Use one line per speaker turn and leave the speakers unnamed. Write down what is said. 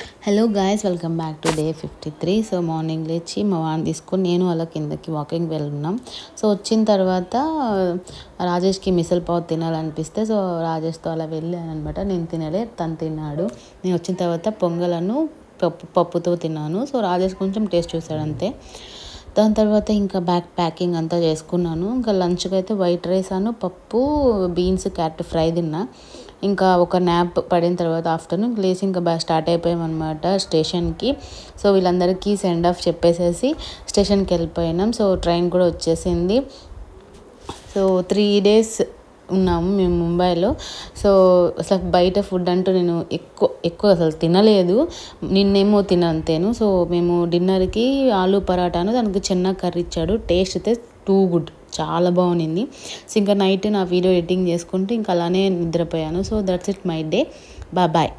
Hello guys, welcome back to day 53. So morning లేచి మా వాడిని తీసుకొని నేను అలా కిందకి వాకింగ్ వెళ్తున్నాం. సో వచ్చిన తర్వాత రాజేష్కి మిసల్ పావ్ తినాలనిపిస్తే సో రాజేష్తో అలా వెళ్ళాను అనమాట. నేను తినలే, తను తిన్నాడు. నేను వచ్చిన తర్వాత పొంగలను పప్పుతో తిన్నాను. సో రాజేష్ కొంచెం టేస్ట్ చూసాడు అంతే. దాని తర్వాత ఇంకా ప్యాకింగ్ అంతా చేసుకున్నాను. ఇంకా లంచ్కి అయితే వైట్ రైస్ అను పప్పు, బీన్స్, క్యారెట్ ఫ్రై తిన్నా. ఇంకా ఒక న్యాప్ పడిన తర్వాత ఆఫ్టర్నూన్ లేచి ఇంకా స్టార్ట్ అయిపోయామన్నమాట స్టేషన్కి. సో వీళ్ళందరికీ సెండ్ ఆఫ్ చెప్పేసేసి స్టేషన్కి వెళ్ళిపోయినాం. సో ట్రైన్ కూడా వచ్చేసింది. సో 3 days ఉన్నాము మేము ముంబైలో. సో అసలు బయట ఫుడ్ అంటూ నేను ఎక్కువ అసలు తినలేదు. నిన్నేమో తినంతేను. సో మేము డిన్నర్కి ఆలూ పరాటాను, దానికి చిన్న కర్రీ ఇచ్చాడు. టేస్ట్ అయితే టూ గుడ్, చాలా బాగుంది. సో ఇంకా నైట్ నా వీడియో ఎడిటింగ్ చేసుకుంటూ ఇంకా అలానే నిద్రపోయాను. So that's it my day. Bye.